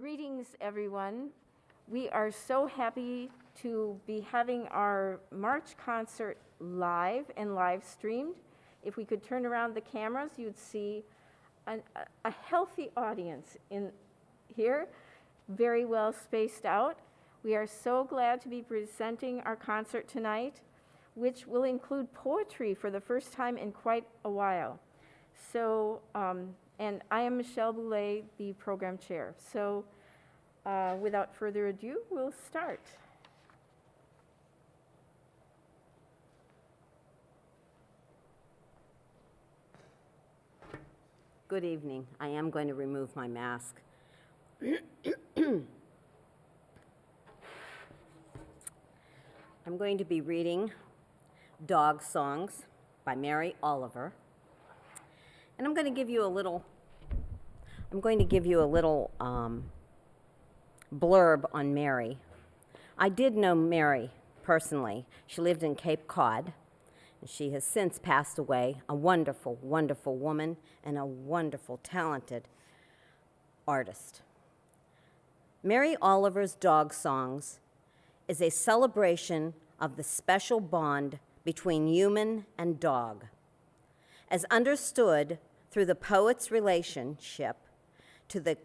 Greetings, everyone. We are so happy to be having our March concert live and live streamed. If we could turn around the cameras, you'd see a healthy audience in here, very well spaced out. We are so glad to be presenting our concert tonight, which will include poetry for the first time in quite a while. So, and I am Michelle Boulay, the program chair. So without further ado, we'll start. Good evening. I am going to remove my mask. I'm going to be reading Dog Songs by Mary Oliver. And I'm going to give you a little blurb on Mary. I did know Mary personally. She lived in Cape Cod, and she has since passed away, a wonderful, wonderful woman and a wonderful, talented artist. Mary Oliver's Dog Songs is a celebration of the special bond between human and dog, as understood through the poet's relationship to the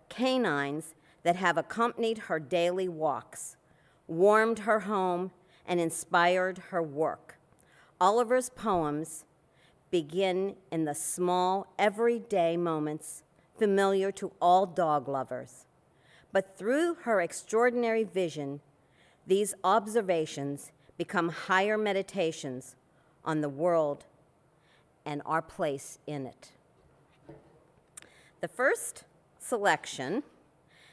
canines that have accompanied her daily walks, warmed her home, and inspired her work. Oliver's poems begin in the small, everyday moments familiar to all dog lovers. But through her extraordinary vision, these observations become higher meditations on the world and our place in it. The first selection,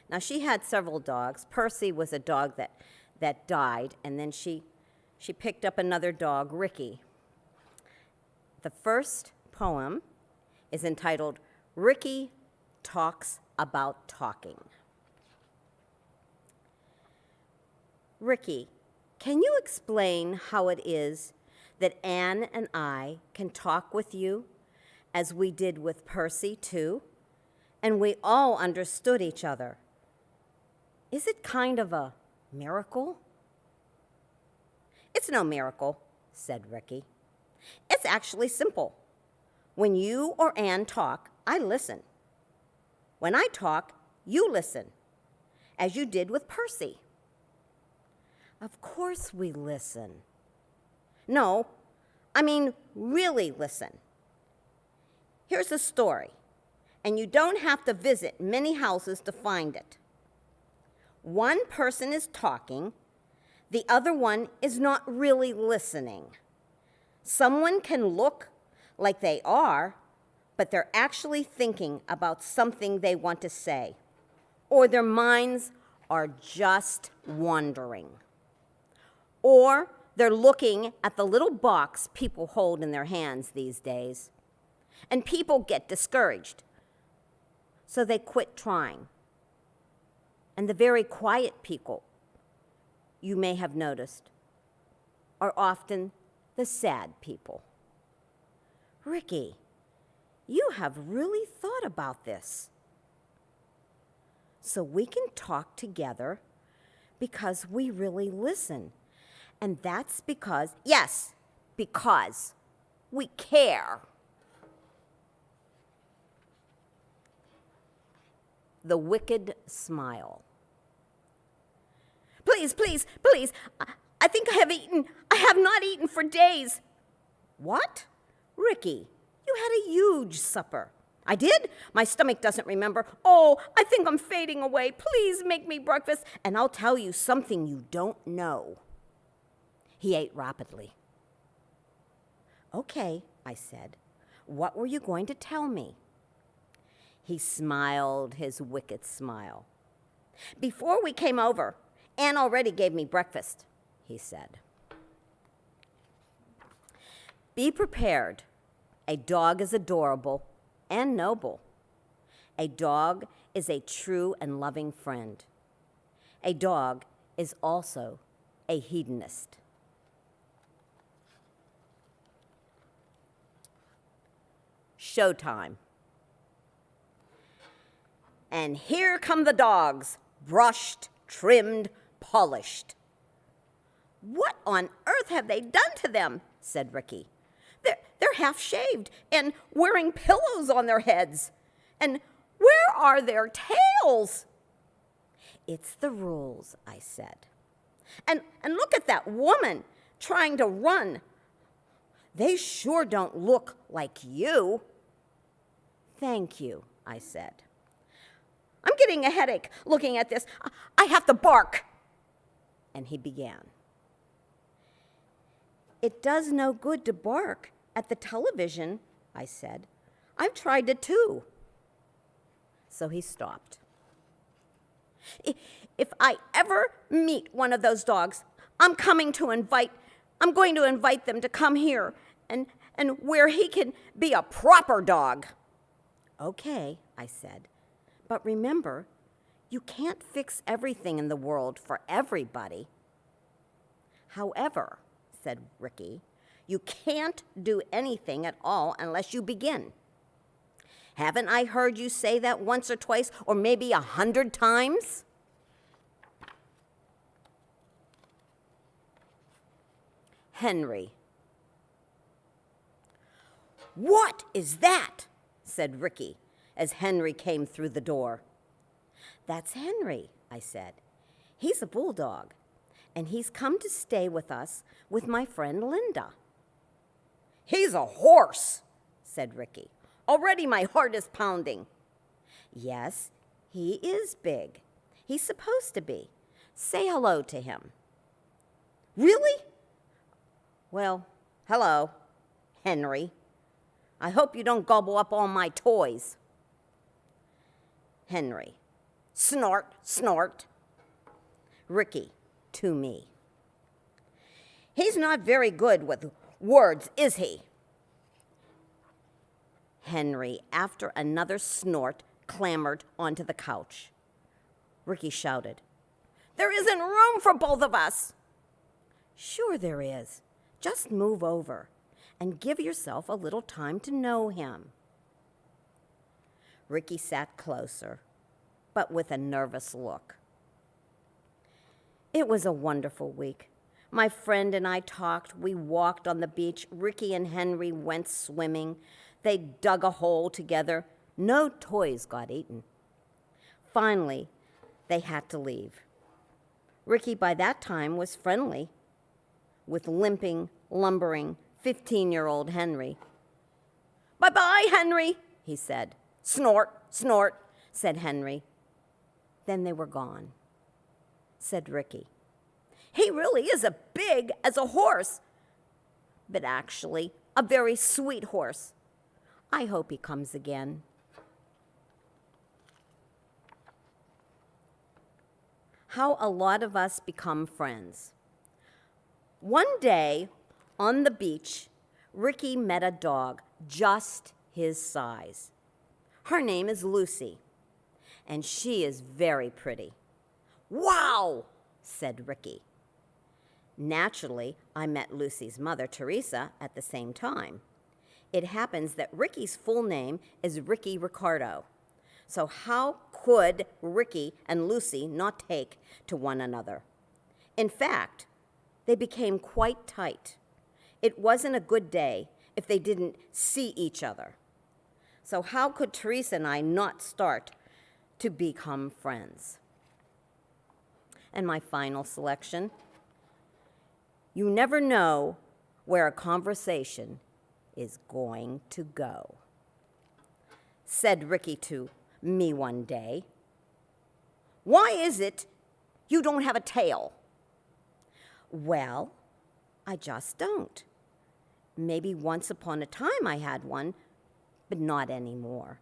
now she had several dogs. Percy was a dog that died, and then she picked up another dog, Ricky. The first poem is entitled, Ricky Talks About Talking. Ricky, can you explain how it is that Anne and I can talk with you as we did with Percy too, and we all understood each other? Is it kind of a miracle? It's no miracle, said Ricky. It's actually simple. When you or Anne talk, I listen. When I talk, you listen, as you did with Percy. Of course we listen. No, I mean really listen. Here's a story, and you don't have to visit many houses to find it. One person is talking, the other one is not really listening. Someone can look like they are, but they're actually thinking about something they want to say, or their minds are just wandering. Or they're looking at the little box people hold in their hands these days, and people get discouraged, so they quit trying. And the very quiet people, you may have noticed, are often the sad people. Ricky, you have really thought about this. So we can talk together because we really listen. And that's because, yes, because we care. The Wicked Smile. Please, please, please, I think I have not eaten for days. What? Ricky, you had a huge supper. I did? My stomach doesn't remember. Oh, I think I'm fading away. Please make me breakfast, and I'll tell you something you don't know. He ate rapidly. Okay, I said. What were you going to tell me? He smiled his wicked smile. Before we came over, Anne already gave me breakfast, he said. Be prepared. A dog is adorable and noble. A dog is a true and loving friend. A dog is also a hedonist. Showtime. And here come the dogs, brushed, trimmed, polished. What on earth have they done to them? Said Ricky. They're half shaved and wearing pillows on their heads. And where are their tails? It's the rules, I said. And look at that woman trying to run. They sure don't look like you. Thank you, I said. I'm getting a headache looking at this. I have to bark. And he began. It does no good to bark at the television, I said. I've tried it too. So he stopped. If I ever meet one of those dogs, I'm going to invite them to come here and where he can be a proper dog. Okay, I said. But remember, you can't fix everything in the world for everybody. However, said Ricky, you can't do anything at all unless you begin. Haven't I heard you say that once or twice or maybe 100 times? Henry. What is that? Said Ricky as Henry came through the door. That's Henry, I said. He's a bulldog, and he's come to stay with us with my friend Linda. He's a horse, said Ricky. Already my heart is pounding. Yes, he is big. He's supposed to be. Say hello to him. Really? Well, hello, Henry. I hope you don't gobble up all my toys. Henry. Snort, snort. Ricky, to me. He's not very good with words, is he? Henry, after another snort, clambered onto the couch. Ricky shouted, There isn't room for both of us. Sure there is. Just move over and give yourself a little time to know him. Ricky sat closer, but with a nervous look. It was a wonderful week. My friend and I talked. We walked on the beach. Ricky and Henry went swimming. They dug a hole together. No toys got eaten. Finally, they had to leave. Ricky, by that time, was friendly with limping, lumbering 15-year-old Henry. Bye-bye, Henry, he said. Snort, snort, said Henry. Then they were gone, said Ricky. He really is as big as a horse, but actually a very sweet horse. I hope he comes again. How a lot of us become friends. One day on the beach, Ricky met a dog just his size. Her name is Lucy, and she is very pretty. Wow, said Ricky. Naturally, I met Lucy's mother, Teresa, at the same time. It happens that Ricky's full name is Ricky Ricardo. So how could Ricky and Lucy not take to one another? In fact, they became quite tight. It wasn't a good day if they didn't see each other. So how could Teresa and I not start to become friends? And my final selection, you never know where a conversation is going to go. Said Ricky to me one day, Why is it you don't have a tail? Well, I just don't. Maybe once upon a time I had one, but not anymore.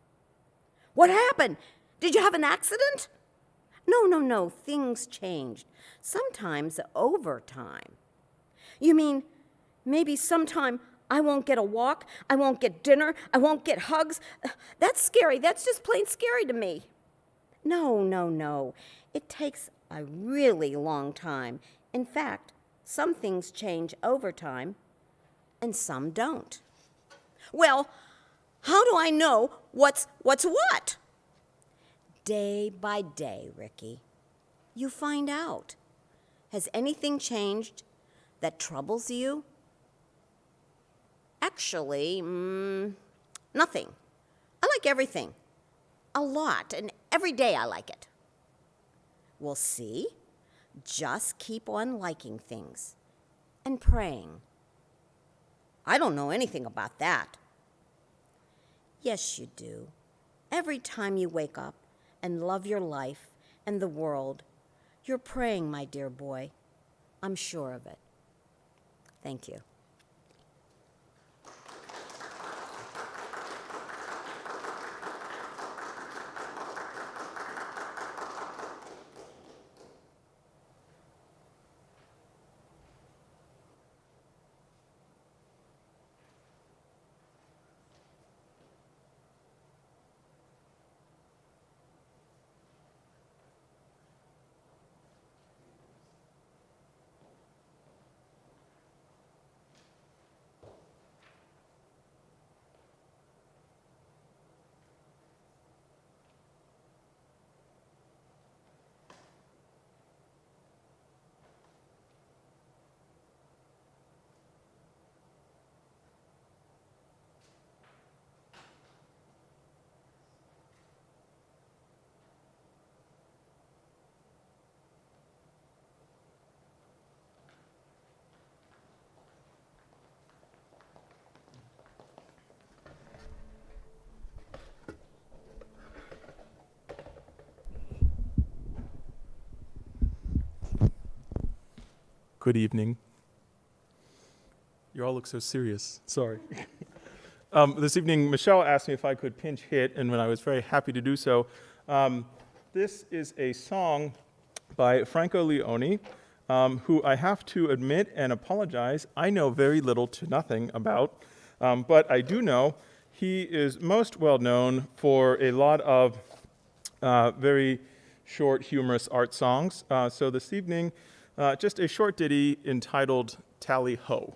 What happened? Did you have an accident? No, things changed. Sometimes over time. You mean maybe sometime I won't get a walk, I won't get dinner, I won't get hugs? That's scary. That's just plain scary to me. No. It takes a really long time. In fact, some things change over time and some don't. Well, how do I know what's what? Day by day, Ricky. You find out. Has anything changed that troubles you? Actually, nothing. I like everything. A lot, and every day I like it. Well, see? Just keep on liking things and praying. I don't know anything about that. Yes, you do. Every time you wake up and love your life and the world, you're praying, my dear boy. I'm sure of it. Thank you. Good evening. You all look so serious. Sorry. This evening, Michelle asked me if I could pinch hit, and when I was very happy to do so. This is a song by Franco Leone, who I have to admit and apologize, I know very little to nothing about, but I do know he is most well known for a lot of very short, humorous art songs. So this evening, just a short ditty entitled Tally Ho.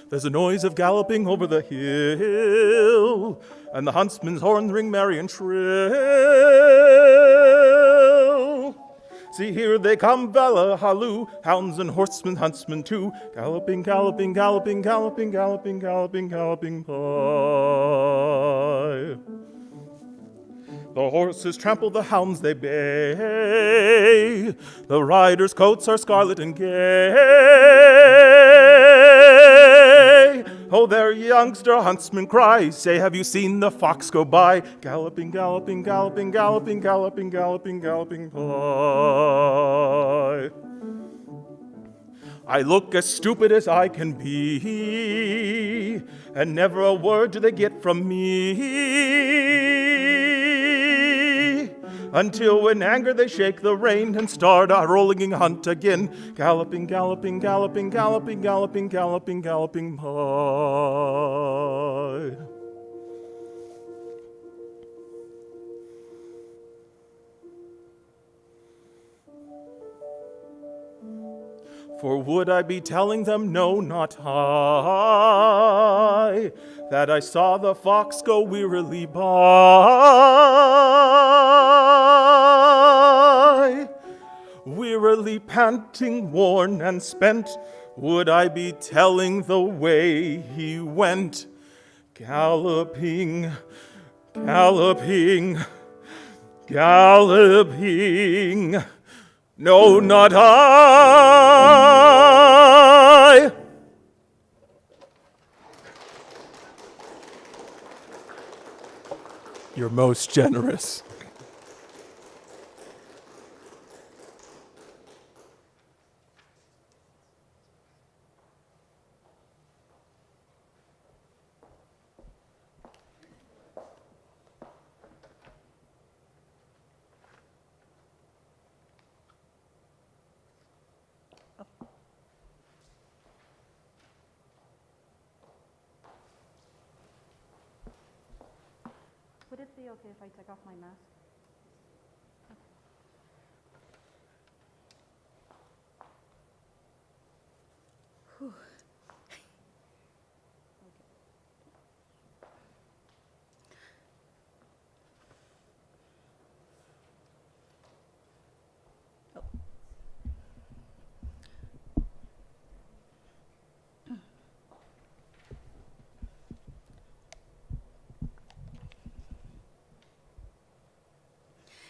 There's a noise of galloping over the hill, and the huntsman's horns ring merry and shrill. See, here they come, Bella, halloo, hounds and horsemen, huntsmen too, galloping, galloping, galloping, galloping, galloping, galloping, galloping by. The horses trample, the hounds they bay, the riders' coats are scarlet and gay. Oh, there, youngster huntsman, cry, say, have you seen the fox go by? Galloping, galloping, galloping, galloping, galloping, galloping, galloping by. I look as stupid as I can be, and never a word do they get from me, until in anger they shake the rein and start a rolling hunt again. Galloping, galloping, galloping, galloping, galloping, galloping, galloping by. For would I be telling them, no, not I, that I saw the fox go wearily by? Wearily panting, worn and spent, would I be telling the way he went? Galloping, galloping, galloping. No, not I. You're most generous. Would it be okay if I take off my mask?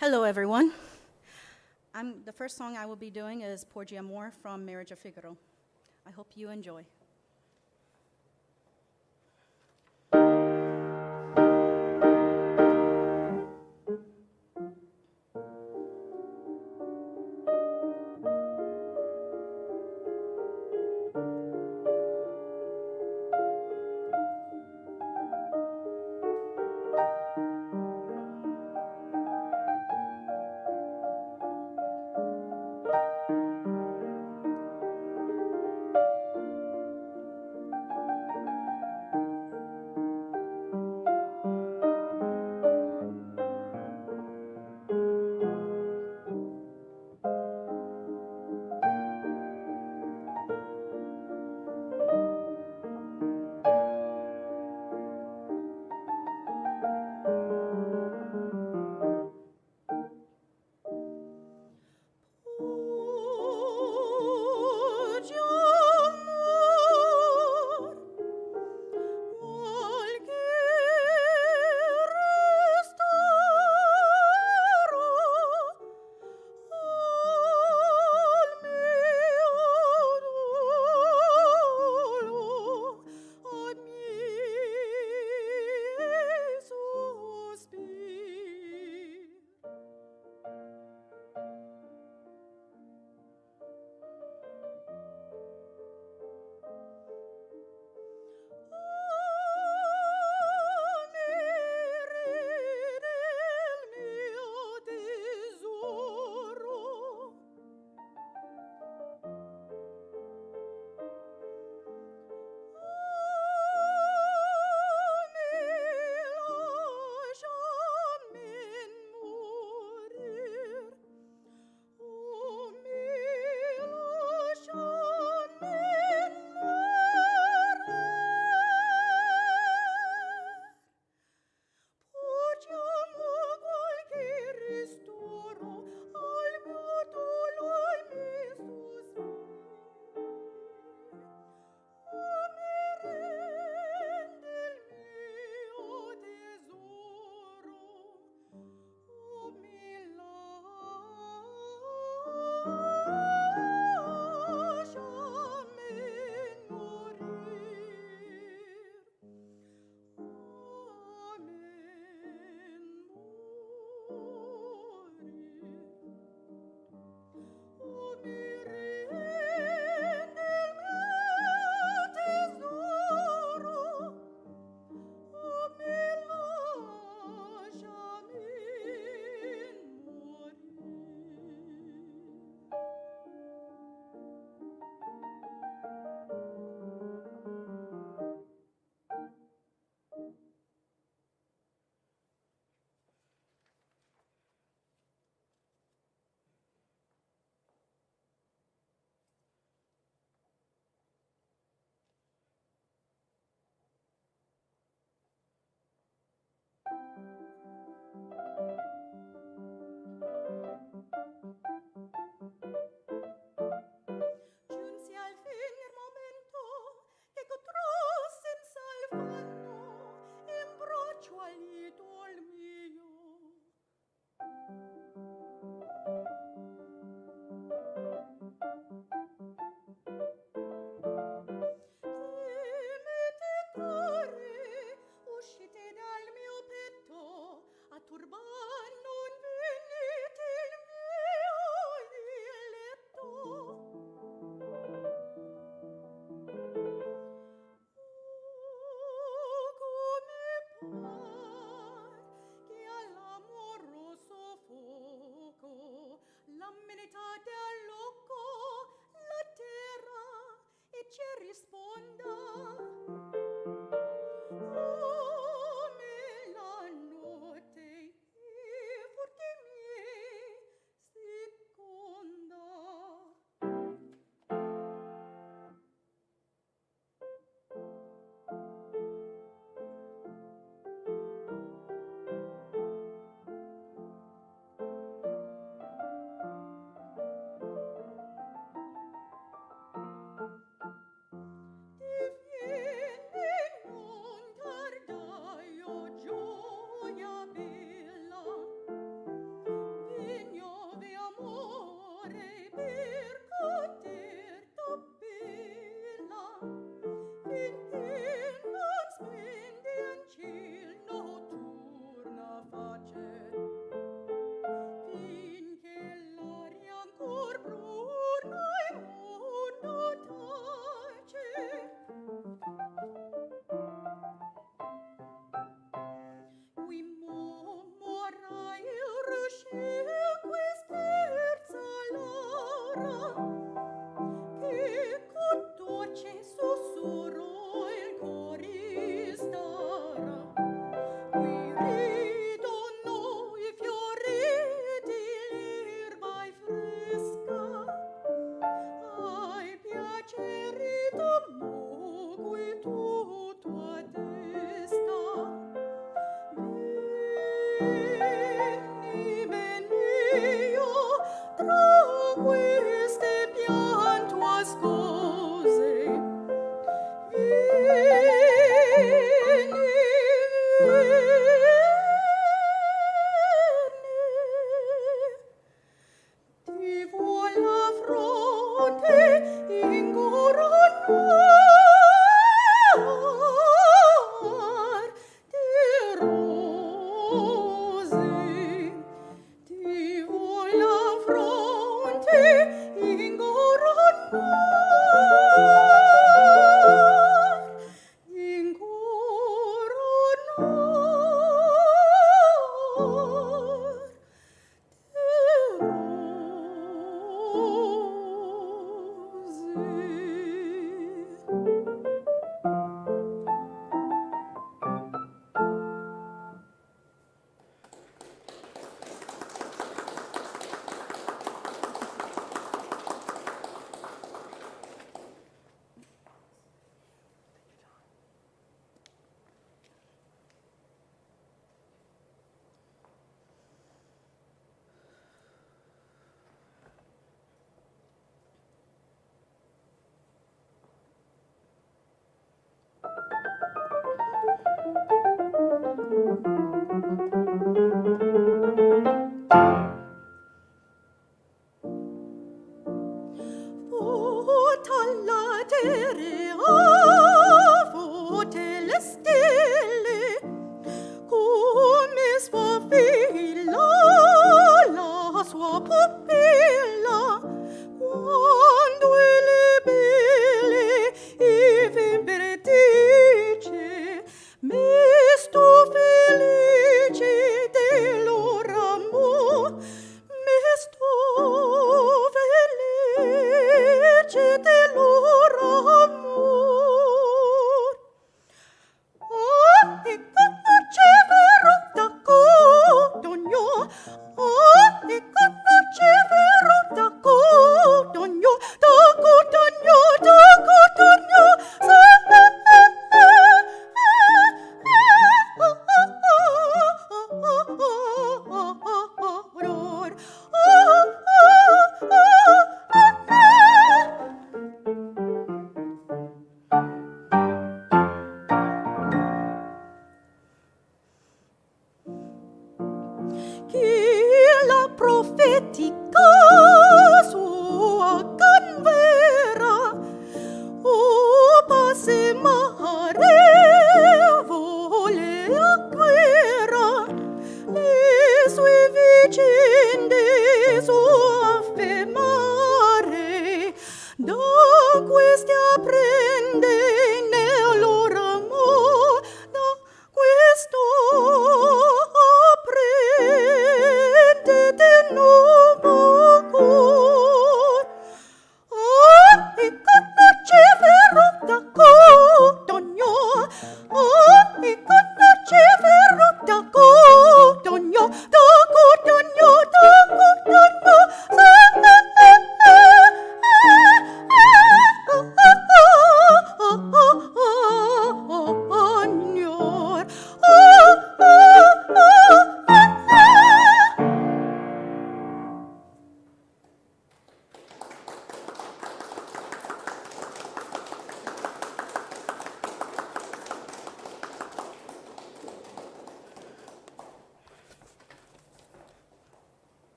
Hello, everyone. The first song I will be doing is Por de Amor from Marriage of Figaro. I hope you enjoy.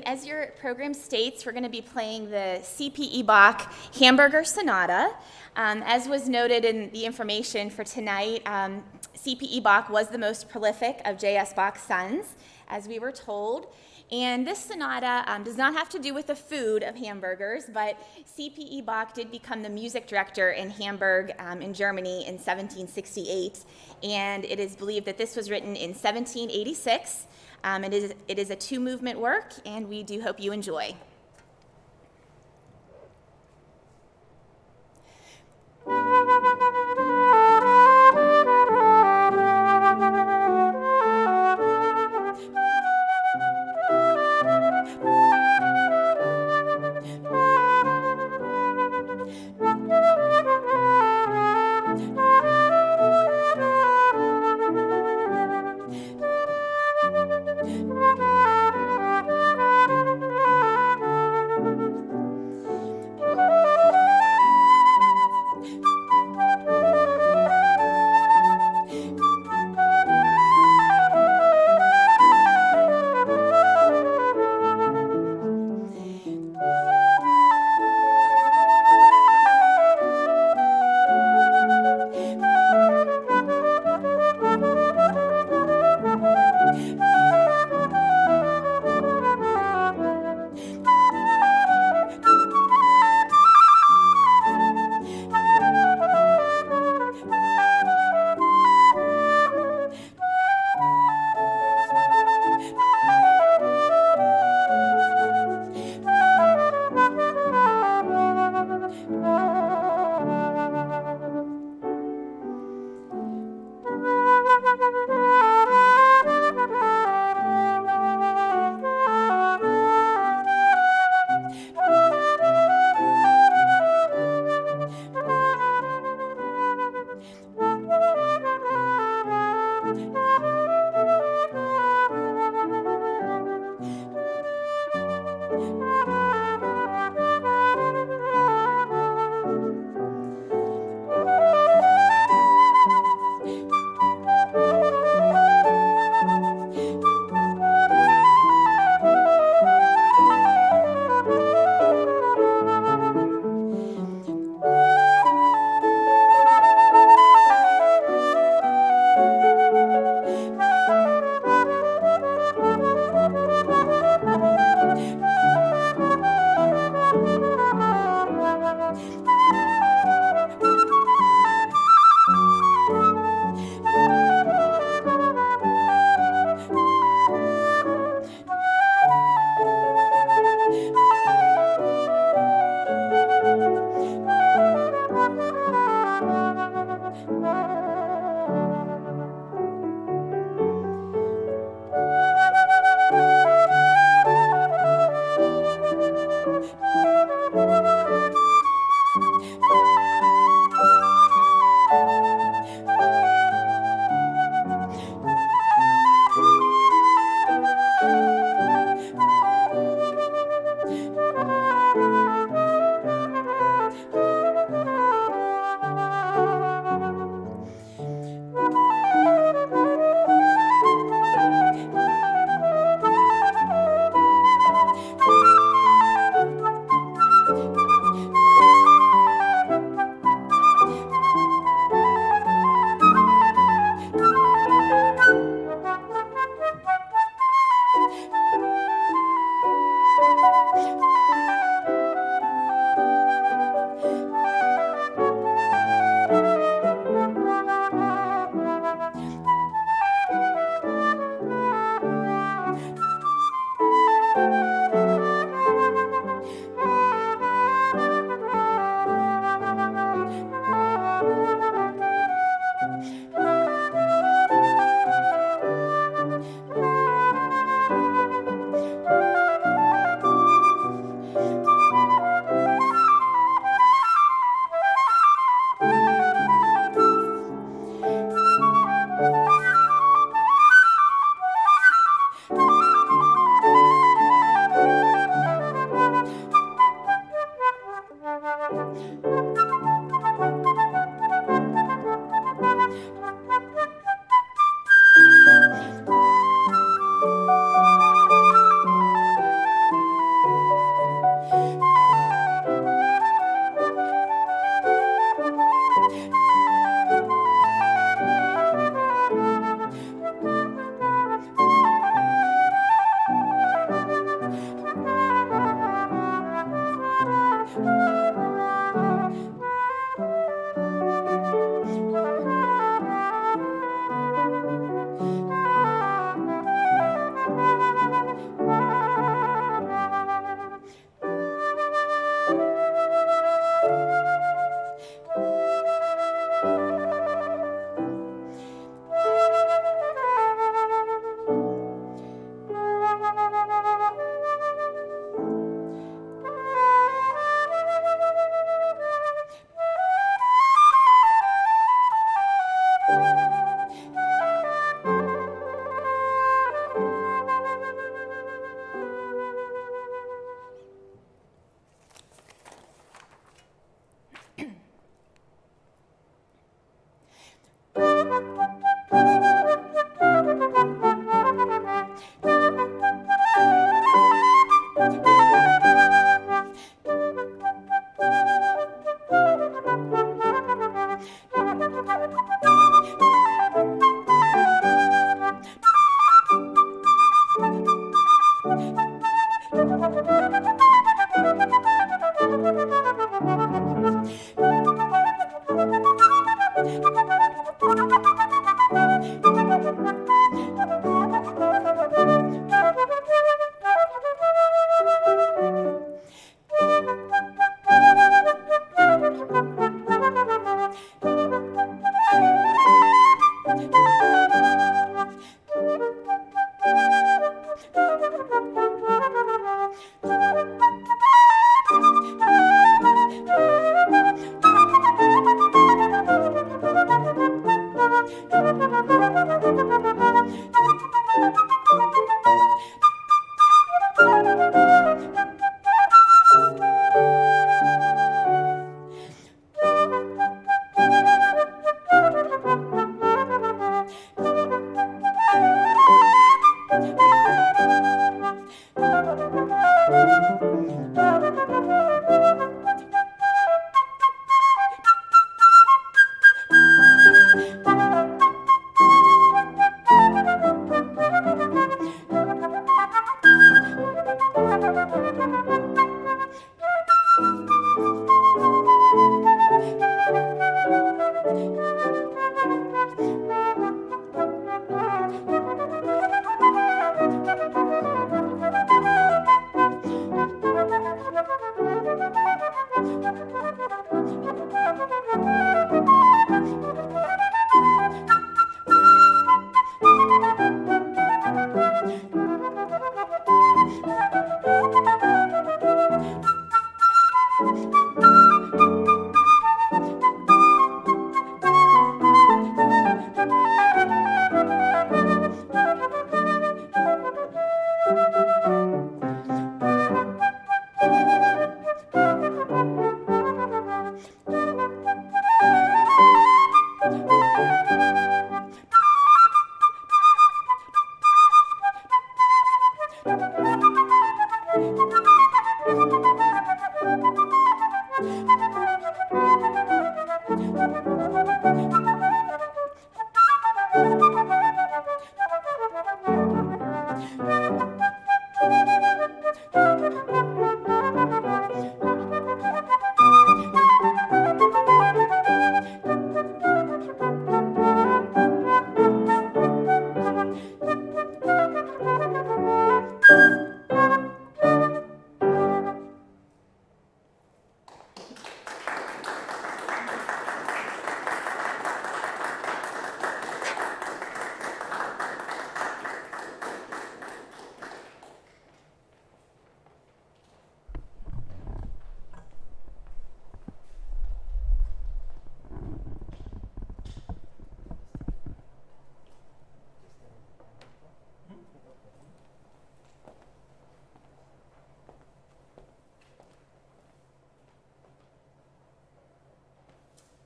tonight, as your program states, we're going to be playing the C.P.E. Bach Hamburger Sonata. As was noted in the information for tonight, C.P.E. Bach was the most prolific of J.S. Bach's sons, as we were told. And this sonata does not have to do with the food of hamburgers, but C.P.E. Bach did become the music director in Hamburg in Germany in 1768. And it is believed that this was written in 1786. It is a two-movement work, and we do hope you enjoy.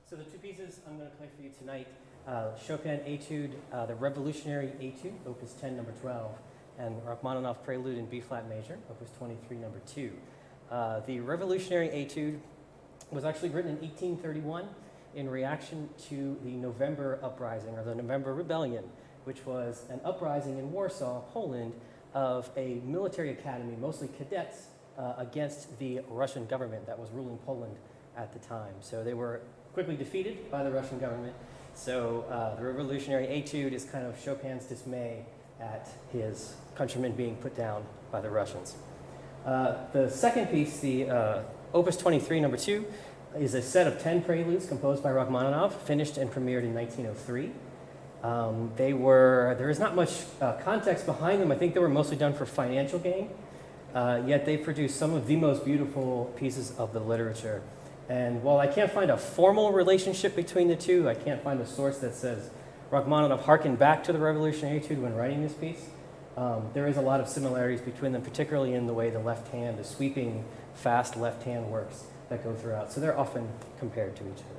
So the two pieces I'm going to play for you tonight, Chopin Etude, the Revolutionary Etude, Opus 10, number 12, and Rachmaninoff Prelude in B-flat major, Opus 23, number 2. The Revolutionary Etude was actually written in 1831 in reaction to the November Uprising, or the November Rebellion, which was an uprising in Warsaw, Poland, of a military academy, mostly cadets, against the Russian government that was ruling Poland at the time. So they were quickly defeated by the Russian government. So the Revolutionary Etude is kind of Chopin's dismay at his countrymen being put down by the Russians. The second piece, the Opus 23, number 2, is a set of 10 preludes composed by Rachmaninoff, finished and premiered in 1903. There is not much context behind them. I think they were mostly done for financial gain, yet they produced some of the most beautiful pieces of the literature. And while I can't find a formal relationship between the two, I can't find a source that says Rachmaninoff harkened back to the Revolutionary Etude when writing this piece. There is a lot of similarities between them, particularly in the way the left hand, the sweeping, fast left hand works that go throughout. So they're often compared to each other.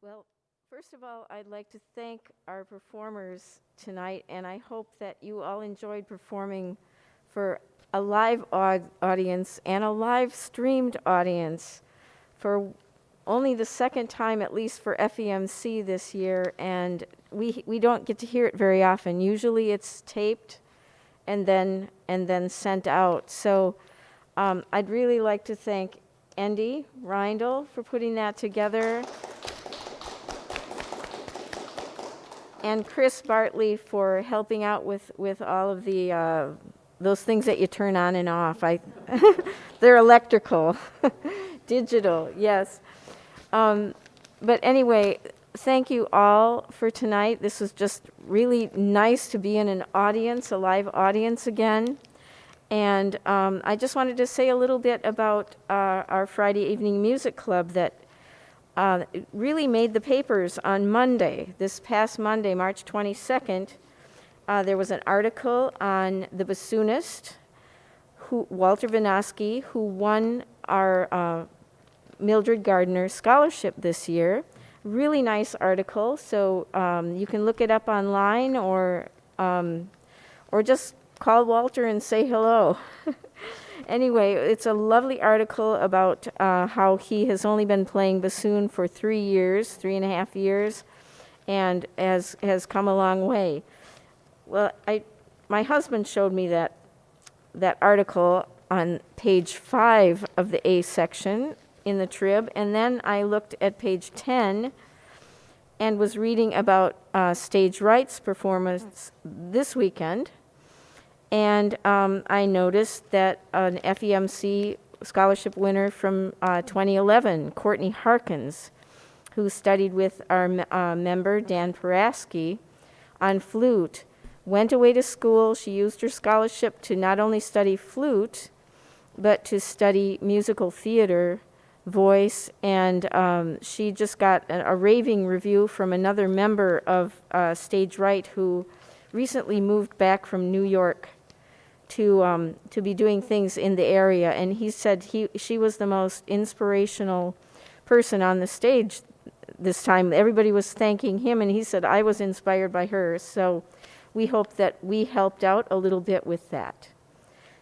Well, first of all, I'd like to thank our performers tonight, and I hope that you all enjoyed performing for a live audience and a live streamed audience for only the second time, at least for FEMC this year, and we don't get to hear it very often. Usually it's taped and then sent out. So I'd really like to thank Andy Reindl for putting that together, and Chris Bartley for helping out with all of the those things that you turn on and off. They're electrical, digital, yes. But anyway, thank you all for tonight. This was just really nice to be in an audience, a live audience again. And I just wanted to say a little bit about our Friday evening music club that really made the papers on Monday, this past Monday, March 22nd. There was an article on the bassoonist, Walter Vinoski, who won our Mildred Gardner Scholarship this year. Really nice article, so you can look it up online or just call Walter and say hello. Anyway, it's a lovely article about how he has only been playing bassoon for 3.5 years, and has come a long way. Well, my husband showed me that article on page 5 of the A section in the Trib, and then I looked at page 10 and was reading about Stage Right's performance this weekend. And I noticed that an FEMC scholarship winner from 2011, Courtney Harkins, who studied with our member, Dan Paraski, on flute, went away to school. She used her scholarship to not only study flute, but to study musical theater, voice, and she just got a raving review from another member of Stage Right who recently moved back from New York to be doing things in the area, and he said she was the most inspirational person on the stage this time. Everybody was thanking him, and he said, I was inspired by her. So we hope that we helped out a little bit with that.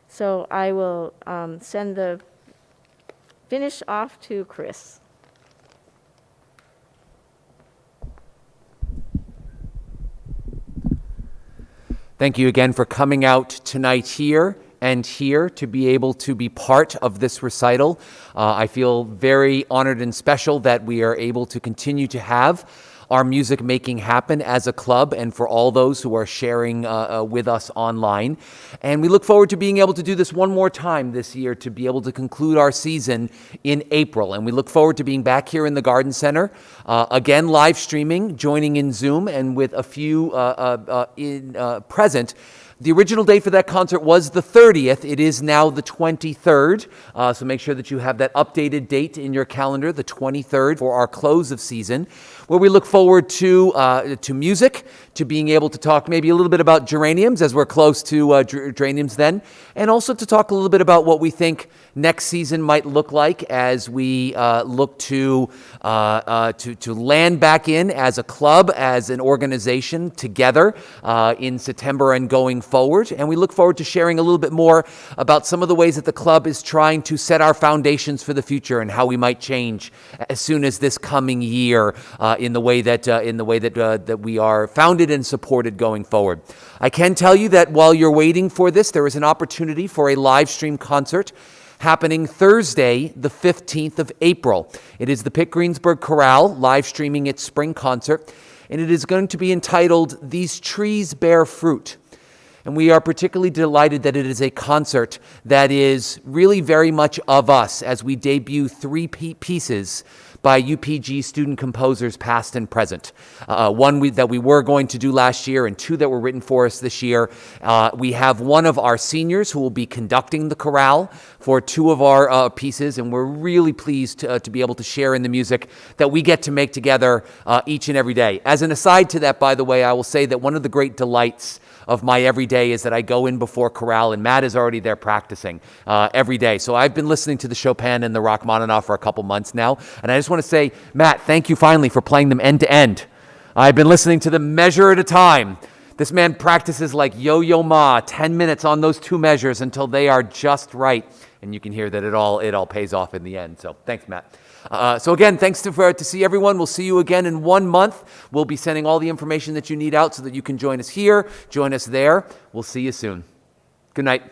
So I will send the finish off to Chris. Thank you again for coming out tonight here and here to be able to be part of this recital. I feel very honored and special that we are able to continue to have our music making happen as a club, and for all those who are sharing with us online. And we look forward to being able to do this one more time this year, to be able to conclude our season in April. And we look forward to being back here in the Garden Center, again live streaming, joining in Zoom, and with a few present. The original date for that concert was the 30th. It is now the 23rd. So make sure that you have that updated date in your calendar, the 23rd, for our close of season, where we look forward to music, to being able to talk maybe a little bit about geraniums, as we're close to geraniums then, and also to talk a little bit about what we think next season might look like as we look to land back in as a club, as an organization together in September and going forward. And we look forward to sharing a little bit more about some of the ways that the club is trying to set our foundations for the future and how we might change as soon as this coming year in the way that we are founded and supported going forward. I can tell you that while you're waiting for this, there is an opportunity for a live stream concert happening Thursday, the 15th of April. It is the Pitt Greensburg Chorale live streaming its spring concert, and it is going to be entitled These Trees Bear Fruit. And we are particularly delighted that it is a concert that is really very much of us as we debut 3 pieces by UPG student composers past and present. One that we were going to do last year, and 2 that were written for us this year. We have one of our seniors who will be conducting the chorale for 2 of our pieces, and we're really pleased to be able to share in the music that we get to make together each and every day. As an aside to that, by the way, I will say that one of the great delights of my everyday is that I go in before chorale, and Matt is already there practicing every day. So I've been listening to the Chopin and the Rachmaninoff for a couple months now, and I just want to say, Matt, thank you finally for playing them end to end. I've been listening to them measure at a time. This man practices like Yo-Yo Ma, 10 minutes on those 2 measures until they are just right, and you can hear that it all pays off in the end. So thanks, Matt. So again, thanks to see everyone. We'll see you again in 1 month. We'll be sending all the information that you need out so that you can join us here, join us there. We'll see you soon. Good night.